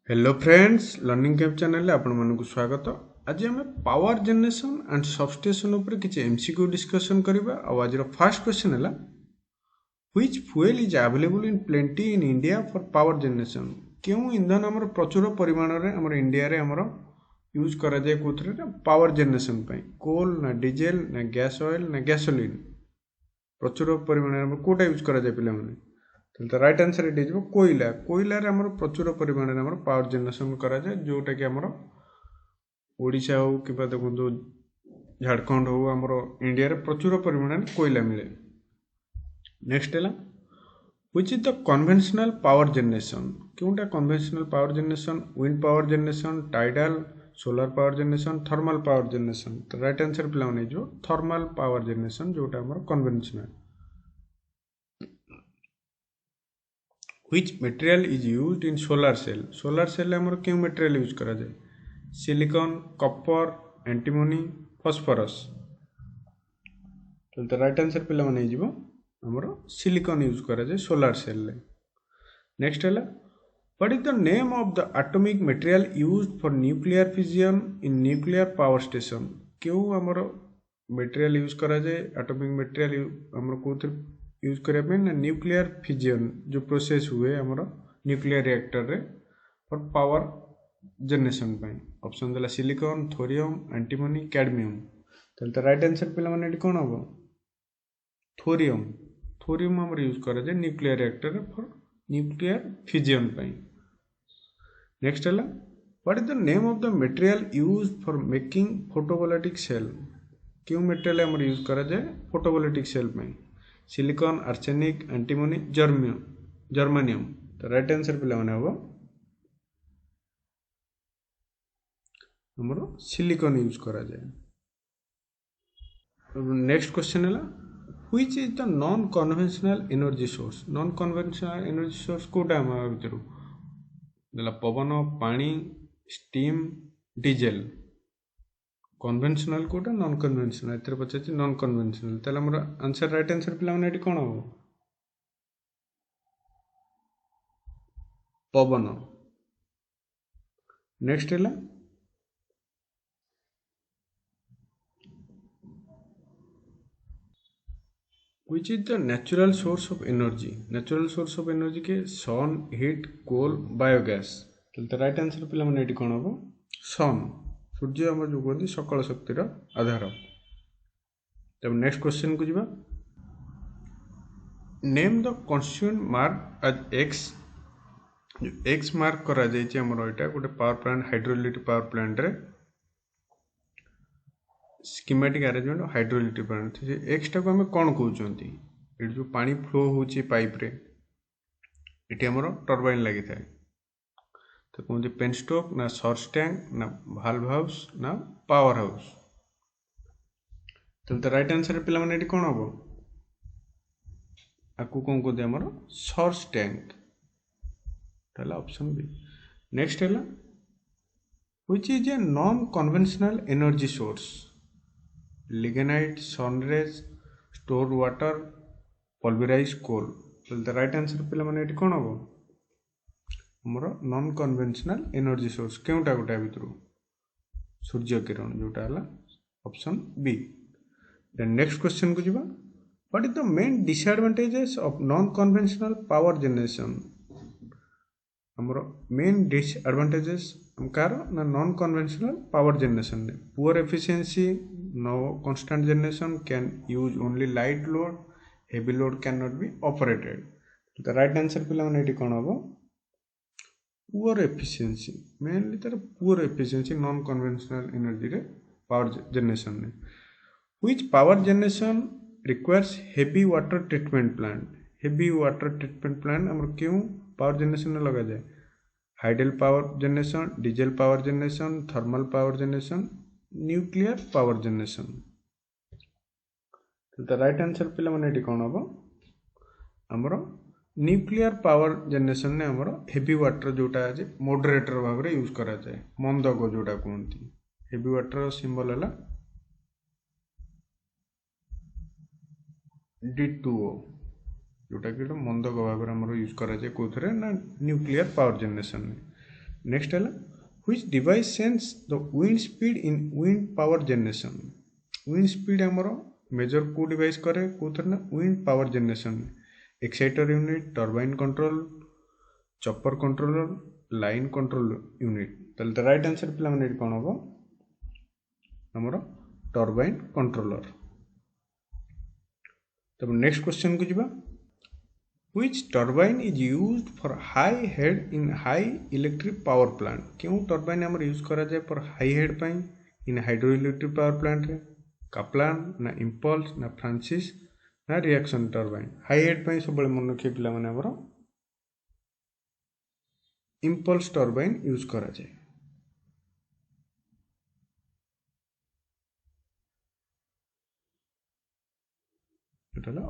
Hello friends learning camp channel आपण मानक स्वागत। आज आम पावर जनरेशन एंड सबस्टेशन उपर किसी एमसीक्यू डिस्कशन करबा। आज फर्स्ट क्वेश्चन है which fuel is available in plenty in India for power generation. क्यों ईंधन आमर प्रचुर परिमाण में आम इंडिया रे आमर यूज करा जाए कोथरे पावर जनरेशन पई। कोल ना डीजेल ना गैस ऑयल ना गैसोलीन प्रचुर परिमाण में कोटा यूज करा जाए पिला माने। तो राइट आंसर ये कोयला। कोयला रे हमर प्रचुर परिमाण में हमर पावर जनरेशन करा जाए जोटा कि हमर ओडिशा हो कि देखो झारखंड हो हमर इंडिया रे प्रचुर परिमाण में कोयला मिले। नेक्स्ट है which is the conventional power generation. क्योंटा conventional power generation wind power generation tidal solar power generation thermal power generation. तो राइट आंसर पिला माने जो थर्मल पावर जनरेशन जोटा हमर conventional. Which material is used in solar cell? Solar cell हमर क्यों material use करा जाए? Silicon copper antimony phosphorus. तो राइट आंसर पिला माने जीवो हमर सिलिकॉन यूज करा जाए सोलार सेल ले। नेक्स्ट है what is the name of the atomic material used for nuclear fission in nuclear power station. क्यों हमर मटेरियल यूज करा जाए एटॉमिक मटेरियल हमर कोथि यूज करने ना न्यूक्लियर फिजन जो प्रोसेस हुए हमर न्यूक्लियर रिएक्टर रे for power generation pi. Option देला सिलिकॉन थोरियम एंटीमोनी कैडमियम। तो राइट आंसर पिला माने एटी कोन हो थोरियम। थोरियम हमर यूज करा जाए न्यूक्लियर रिएक्टर रे फॉर न्यूक्लियर फिजन पाई। नेक्स्ट है what is the name of the material used for making photovoltaic cell. क्यों मटेरियल हमर यूज करा जाए फोटोवोल्टिक सेल पाई? Silicon arsenic antimony germanium. तो राइट आंसर पिला माने हो हमर सिलिकॉन यूज करा जाए। नेक्स्ट क्वेश्चन है which is the non conventional energy source. Non conventional energy source कोटा हम भीतर देला पवन पानी स्टीम डीजेल। कन्वेंशनल कोटा नॉन कन्वेंशनल एतर पछे नॉन कन्वेंशनल। ताले हमर आंसर राइट आंसर पिला माने एटी कोन हो पवन। नेक्स्ट है which is the natural source of energy. Natural source of energy के सन हीट कोल बायोगैस। तो राइट आंसर पिला माने एटी कोन हो सन। सूर्य हम जो कहते सकल शक्तिर आधार। तब नेक्स्ट क्वेश्चन को जीवा name the constituent marked as X. जो एक्स मार्क करा जाइए हमर एटा गोटे power plant hydroelectric power plant रे schematic arrangement hydroelectric plant. X टा को हम कौन कहते ये जो पानी फ्लो होची पाइप रे ये हमर टर्बाइन लगी थाए। तो कहते पेनस्टॉक ना सर्च टैंक ना भाल्व हाउस ना पावर हाउस। तो राइट आंसर पिला माने एटी कोन हो आपको कौन कहते हमर सर्च टैंक। ताला ऑप्शन बी। नेक्स्ट है which is a non conventional energy source. Lignite sunrise store water pulverise coal. तो राइट आंसर पिला माने एटी कोन हो हमर नॉन कन्वेंशनल एनर्जी सोर्स केउटा गोटा भितर सूर्य किरण जोटा है option B. Then next question को जीवा what is the main disadvantages of non conventional power generation. हमर मेन डिसएडवांटेजेस कार ना non conventional power generation poor efficiency no constant generation can use only light load heavy load can not be operated. तो right answer पिला माने एटी कोन हो poor efficiency mainly तार poor efficiency non conventional energy रे पावर जनरेशन ने। Which power generation requires heavy water treatment plant. Heavy water treatment plant हमर क्यों पावर जनरेशन में लगा जाए? Hydel power generation diesel power generation thermal power generation nuclear power generation. तो right answer पिला माने एटी कोन हो हमर न्यूक्लियर पावर जनरेशन ने हमर हेवी वाटर जोटा है मॉडरेटर भाव में यूज करा जाए मंदक जोटा कहते। हेवी वाटर सिंबल है D2O जोटा कि मंदक भाव में यूज करा जाए कौन ना न्यूक्लियर पावर जनरेशन। नेक्स्ट है which device sense the wind speed in wind power generation wind speed आमर मेजर को डिवाइस करे कौन ना wind power generation exciter unit turbine control chopper controller line control unit ताले राइट आंसर पिला माने कौन हम हमर टर्बाइन कंट्रोलर। तब नेक्स्ट क्वेश्चन को जीवा Which turbine is used for high head in high electric power plant? क्यों टर्बाइन आमर यूज करा जाए पर हाई हेड पाई इन हाइड्रोइलेक्ट्रिक पावर प्लांट रे काप्लान ना इम्पल्स ना फ्रांसिस ना रिएक्शन टर्बाइन हाई हेड पाई सब मन रखिए पिला माने आमर इम्पल्स टर्बाइन यूज करा जाए।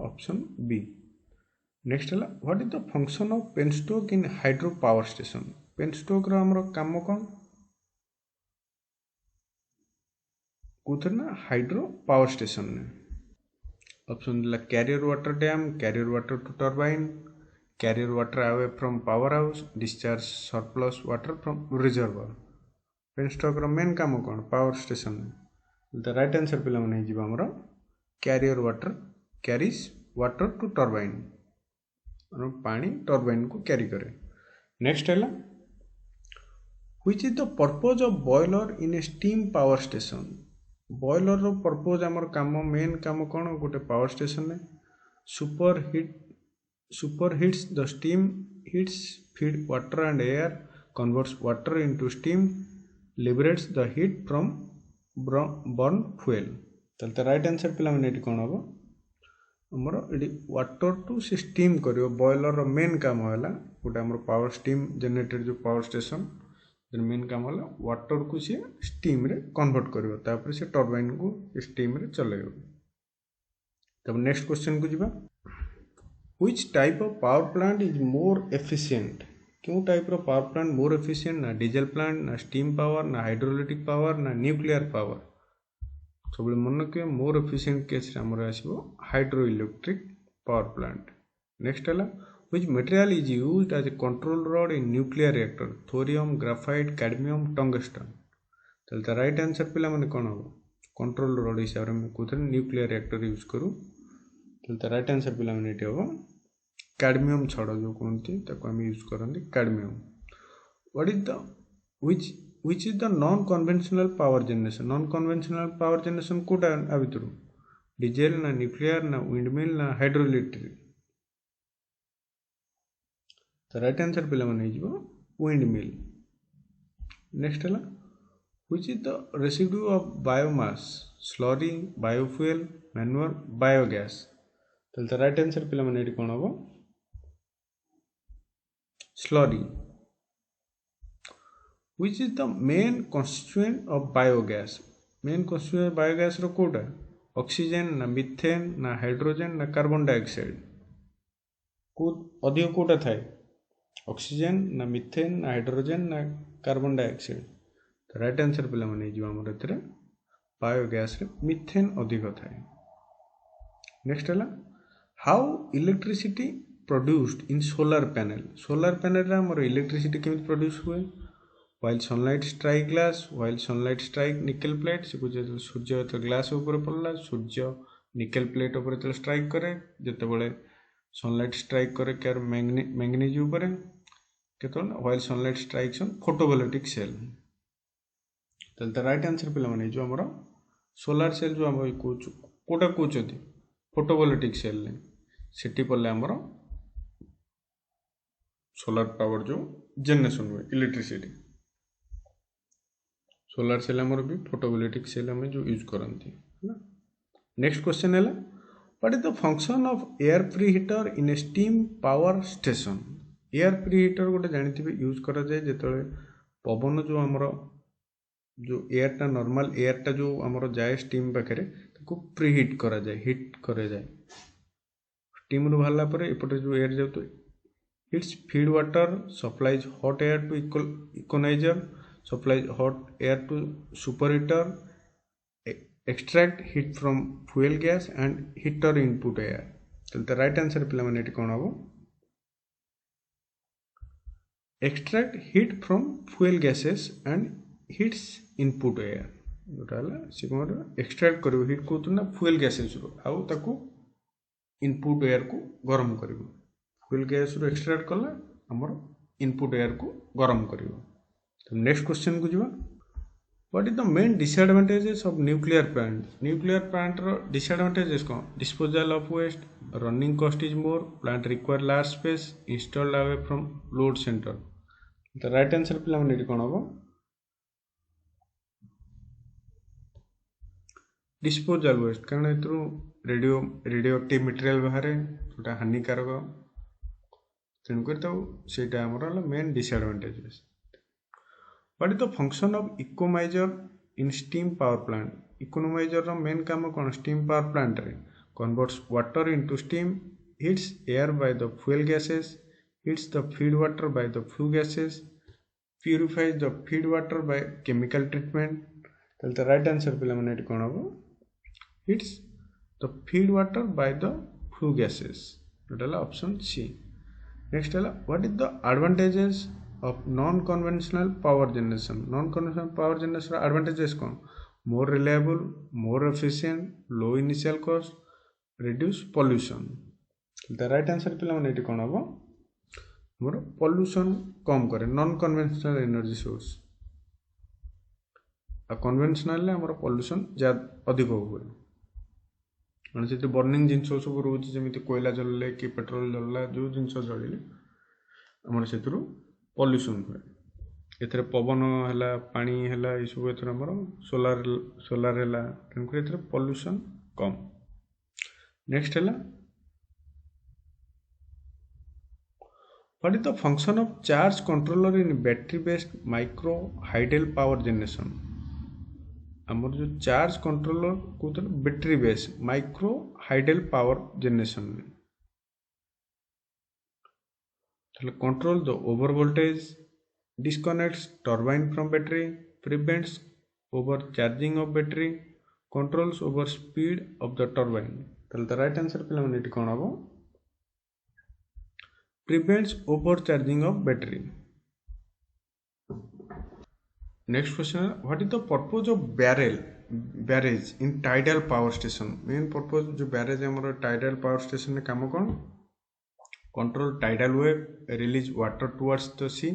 Option B. नेक्स्ट है what is the function of penstock in hydro power station penstock रो काम कौन कौन ना हाइड्रो पावर स्टेशन ने ऑप्शन दिला carrier water dam carrier water to turbine carrier water away from power house discharge surplus water from reservoir penstock रो main काम कौन power station the right answer पिला माने जीवा हमरो carrier water carries water to turbine पानी turbine को carry करे। नेक्स्ट है which is the purpose of boiler in a steam power station boiler रो पर्पज आमर काम मेन काम कौन गोटे पावर स्टेशन में super heats the steam heats feed water and air converts water into steam liberates the heat from burn fuel ताले right answer पिला माने कौन हम आमर ये वाटर टू से स्टीम कर बॉयलर मेन काम है गोटे आम पावर स्टीम जनरेटेड जो पावर स्टेशन मेन काम है वाटर को सी स्टीम रे कन्वर्ट कर से टर्बाइन को स्टीम रे चलेगा। तब नेक्स्ट क्वेश्चन को जीवा which type of power plant is more efficient क्यों टाइप रो पावर प्लांट मोर एफिशिएंट ना डीजल प्लांट ना स्टीम पावर ना हाइड्रोइलेक्ट्रिक पावर ना न्यूक्लियर पावर सब मन रखिए मोर एफिशिएंट केस आसो हाइड्रोइलेक्ट्रिक पावर प्लांट। नेक्स्ट है which material is used as a control rod in nuclear reactor thorium graphite cadmium tungsten ताले राइट आंसर पिला माने कौन हम कंट्रोल रॉड हिसाब से कौन न्यूक्लियर रिएक्टर यूज करूँ ताले राइट आंसर पिला माने हम कैडमियम छड़ जो कहते आम यूज करते cadmium. What is the which is the non conventional power generation कोटा आ भितर डीजेल ना न्यूक्लियर ना विंडमिल ना हाइड्रोइलेक्ट्रिक तो राइट आंसर पिला माने विंडमिल। नेक्स्ट है which is the residue of biomass slurry biofuel manure biogas तो राइट आंसर पिला माने कौन हम slurry। which is the main constituent of biogas main constituent biogas row Kota oxygen ना मिथेन ना हाइड्रोजन ना कार्बन डाइऑक्साइड को अधिक कोटा थाए ऑक्सीजन ना मिथेन ना हाइड्रोजन ना कार्बन डाइऑक्साइड तो राइट आंसर पिला माने जो हमर एतरे बायोगैस रे मिथेन अधिक थाए। नेक्स्ट है how electricity produced in solar panel रे हमर इलेक्ट्रिसिटी केमिति प्रोड्यूस हुए while sunlight strike glass while sunlight strike nickel plate से कुछ सूर्य तो ग्लास ऊपर पड़ला सूर्य निकेल प्लेट ऊपर तो स्ट्राइक करे जते बळे सनलाइट स्ट्राइक करे क्या मैंगनीज ऊपर Ketan while sunlight strikes on photovoltaic cell तल राइट आंसर पिला माने जो हमरो सोलार सेल जो हम कोटा कोचती फोटोवोल्टिक सेल ने सेटी पड़ले हमरो सोलार पावर जो जनरेशन हुए इलेक्ट्रिसिटी सोलार सेल आमर भी फोटोवोल्टिक सेल आम जो यूज करती है। नेक्स्ट क्वेश्चन है what is the function of air pre heater in a steam power station air pre heater गोटे जानते यूज करा जाए जो पवन जो आमर जो एयरटा नॉर्मल एयरटा जो आमर जाए स्टीम पाखे प्रीहिट करा जाए हिट करा जाए स्टीम रू बाहर पर एपटे जो एयर जाए it's feed water supplies hot air to economiser supplies hot air to superheater extract heat from fuel gas and heater input air तो राइट आंसर पिला माने कौन हम extract heat from fuel gases and heats input air जोटा सी कौन extract कर hit कौन fuel gases आउ ताकू इनपुट एयर को गरम कर फ्यूएल गैस रू एक्सट्राक्ट कला आमर इनपुट एयर को गरम कर नेक्स्ट क्वेश्चन को जीवा what is the main disadvantages of nuclear plant रो डिसएडवांटेजेस कौन disposal of waste running cost is more plant require large space installed away from load centre तो राइट आंसर पे हमने कौन हम डिस्पोजल वेस्ट कारण रेडियो एक्टिव मटेरियल बाहर जोटा हानिकारक तेणुक से main disadvantages what is the function of economiser in steam power plant economiser main काम कौन स्टीम पावर प्लांट रे converts water into steam heats air by the fuel gases heats the feed water by the flue gases purifies the feed water by chemical treatment the right answer पिला माने कौन हम heats the feed water by the flue gases total option C next है what is the advantages of non conventional power generation advantages कौन more reliable more efficient low initial cost reduce pollution the right answer पिला माने कौन हम more pollution कम करे non conventional energy source आ conventional आमर पॉल्यूशन ज्यादा अधिक हुए मैंने से बर्निंग जिन सब रोचे जमी कोयला जल्ले कि पेट्रोल जल्ला जो जिन जलिले आमर से पॉल्यूशन हुए ए पवन है पानी है ये सब एमर सोलार है तेणुक पॉल्यूशन कम नेक्स्ट है What is the function of charge controller in battery based micro hydel power generation? आमर जो चार्ज कंट्रोलर को battery base micro hydel power generation में control the over voltage disconnects turbine from battery prevents over charging of battery controls over speed of the turbine the right answer पे कौन हम prevents overcharging of battery. Next question है what is the purpose of barrage in tidal power station? Main purpose जो barrage है हमारा tidal power station में काम कौन control tidal wave release water towards the sea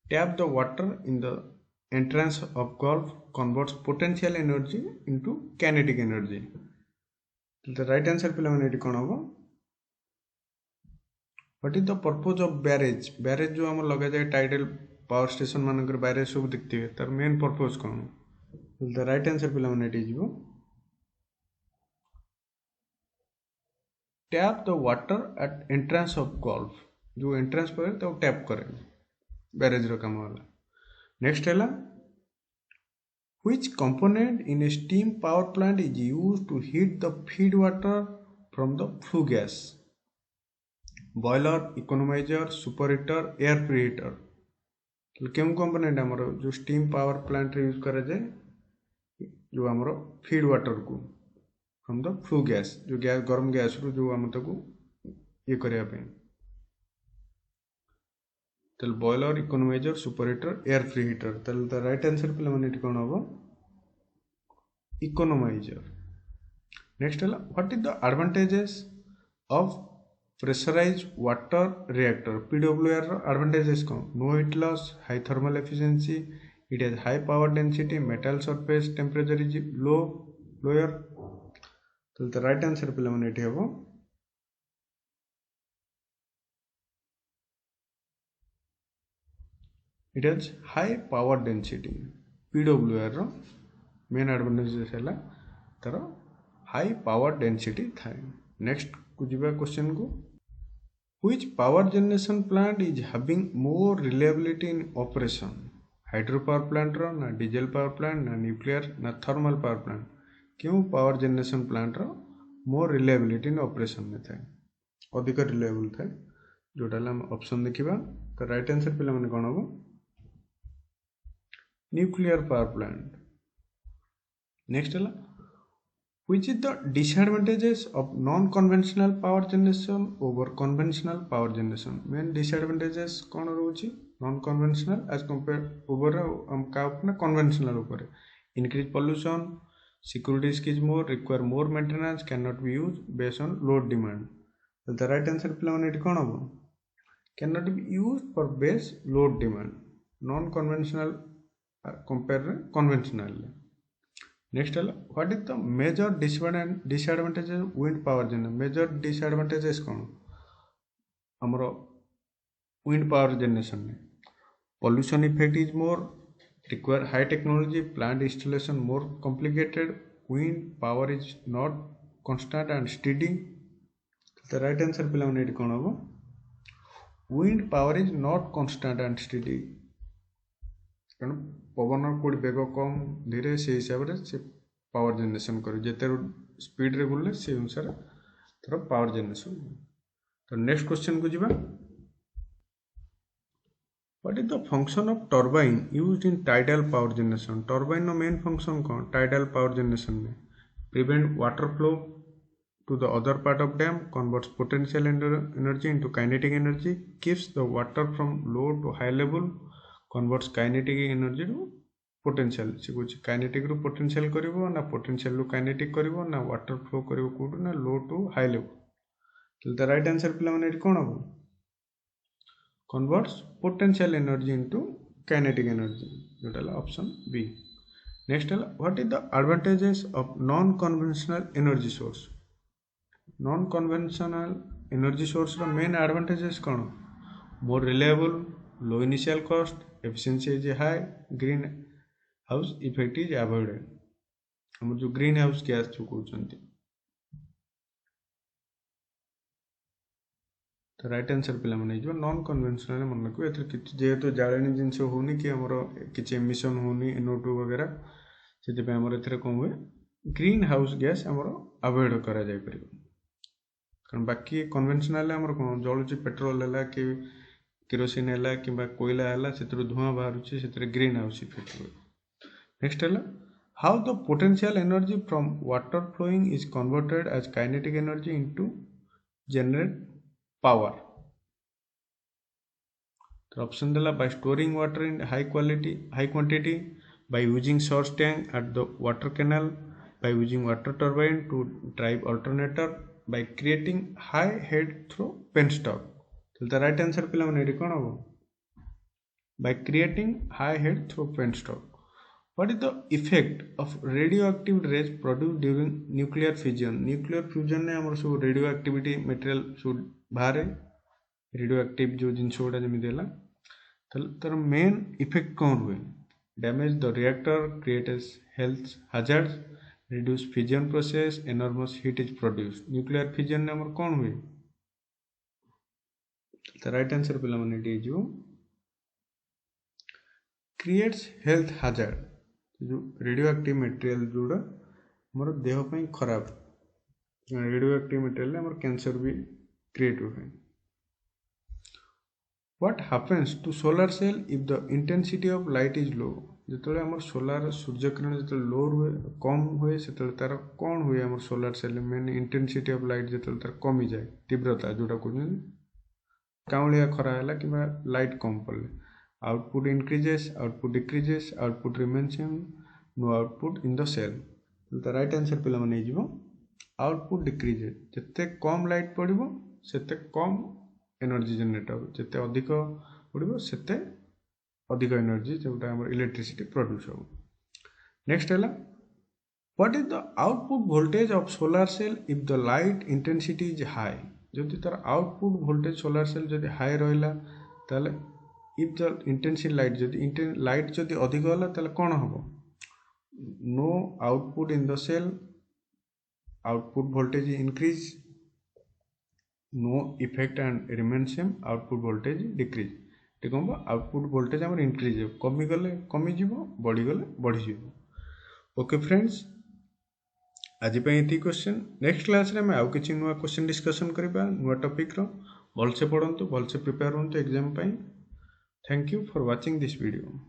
tap the water in the entrance of gulf converts potential energy into kinetic energy. The right answer पे हमने कौन होगा what is the purpose of barrage जो आम लगे जाए tidal power station मानक barrage सब देखते हैं तार मेन पर्पज कौन द राइट आंसर पे मैंने tap the water at entrance of gulf जो एंट्रेंस पर तो टैप करे बैरेज रो काम वाला नेक्स्ट है which component in a steam power plant is used to heat the feed water from the flue gas boiler economiser super heater air preheater तो क्यों component आमर जो स्टीम पावर प्लांट यूज करा जाए जो आमर फीड वाटर को from the flue gas जो गैस गरम गैस रू जो आम ताको ये करिया पे तल boiler economiser super heater air preheater तल द राइट आंसर पे माने कौन हम इकोनोमाइजर नेक्स्ट है what is the advantages of pressurized water reactor PWR advantages कौन no heat loss high thermal efficiency it has high power density metal surface temperature is lower तो the right answer पे हमने ये हो it has high power density PWR main advantages है तार high power density थाए next को जीवा क्वेश्चन को Which power generation plant is having more reliability in operation? Hydropower plant रो ना diesel power plant ना nuclear ना thermal power plant क्यों power generation plant row more reliability in operation में था अधिक reliable था जोटा हम ऑप्शन देखिबा तो राइट आंसर पे हमने कोन हो nuclear power plant नेक्स्ट है Which is the disadvantages of non-conventional power generation over conventional power generation? Main disadvantages कौन रोची non conventional as compare over हम का ना कन्वेंशनल ऊपर increase pollution security is more require more maintenance can not be use based on load demand the right answer पे माने कौन हम can not be use for base load demand non conventional compare conventional next है what is the major disadvantages wind power generation major disadvantages कौन हमरो wind power generation में pollution effect is more require high technology plant installation more complicated wind power is not constant and steady the right answer पिला माने कौन हम wind power is not constant and steady कारण पवन code bag कम धीरे से हिसाब से पावर जनरेशन कर जिते स्पीड रे बुले से अनुसार तर पावर जनरेशन तो नेक्स्ट क्वेश्चन को जीवा What is the function of turbine used in tidal power generation? Turbine no main function कौन tidal power generation में prevent water flow to the other part of dam, converts potential energy into kinetic energy, keeps the water from low to high level, converts kinetic energy to potential. से कुछ kinetic रू potential करिवो ना potential रू kinetic करिवो ना water flow करिवो code ना low to high level. तो the right answer पिला माने कौन हबो converts potential energy into kinetic energy that option B next what is the advantages of non conventional energy source non conventional energy source ro main advantages कौन more reliable low initial cost efficiency is high green house effect is avoided हम जो green house gas जो कहते तो right answer पे non conventional मन को जेहेतु जाणी जिनस होनी कि किसी एमिशन होनी NO2 वगैरह से कौन हुए ग्रीन हाउस गैस आमर अवॉइड करा जाय परिबो कारण बाकी कन्वेंशनल आमर कौन जलुची पेट्रोल है कि केरोसिन है कि कोयला है से धुआं बाहर ग्रीन हाउस इफेक्ट हुए नेक्स्ट है how the potential energy from water flowing is converted as kinetic energy into generate power the option dela by storing water in high quantity by using source tank at the water canal by using water turbine to drive alternator by creating high head through penstock so the right answer pila mane kon hobo by creating high head through penstock what is the effect of radioactive rays produced during nuclear fusion ने हमर सब radioactivity material सब बाहर radio active जो जिनस गुड़ा जमी देला तर मेन इफेक्ट कौन हुए damage the reactor create health hazards reduce fission process enormous heat is produced nuclear fission ने हमर कौन हुए तो राइट आंसर पिला माने डी जो क्रिएट्स हेल्थ hazard जो रेडियो एक्टिव मटेरियल जोड़ा हमर देह पई खराब रेडियो एक्टिव मटेरियल हमर कैंसर भी क्रिएट हुए what happens to solar cell if the intensity of light is low जितने हमर सोलार सूर्य किरण जितने लो हुए कम हुए से तार कौन हुए हमर सोलार सेल मेन इंटेंसिटी ऑफ लाइट जितने तार कमी जाए तीव्रता जोटा कहते काउलिया खरा है कि लाइट कम पड़े output increases output decreases output remains no output in the cell तो राइट आंसर पे माने आउटपुट डिक्रीजेस जिते कम लाइट पड़ो सेते कम एनर्जी जनरेट हो जिते अधिक पड़ो सेते अधिक एनर्जी जोटा हमर इलेक्ट्रिसिटी प्रोड्यूस हो नेक्स्ट है what is the output voltage of solar cell if the light intensity is high जदि तार आउटपुट वोल्टेज सोलार सेल जदि हाई रहिला ताले इफ द इंटेंसिटी लाइट जदि लाइट जदि अधिक होला ताले कोन हबो no output in the cell output voltage increase no effect and remain same output voltage decrease ठीक हम आउटपुट वोल्टेज आम इंक्रीज हो कमी गले कमी बढ़ी गले बढ़ी ओके फ्रेंड्स आज ये क्वेश्चन नेक्स्ट क्लास में आउ किसी नुआ क्वेश्चन डिस्कसन करबा नुआ टॉपिक रो भलसे पढ़ंतु भलसे प्रिपेयर होंतु एग्जाम पाई thank you for watching this video.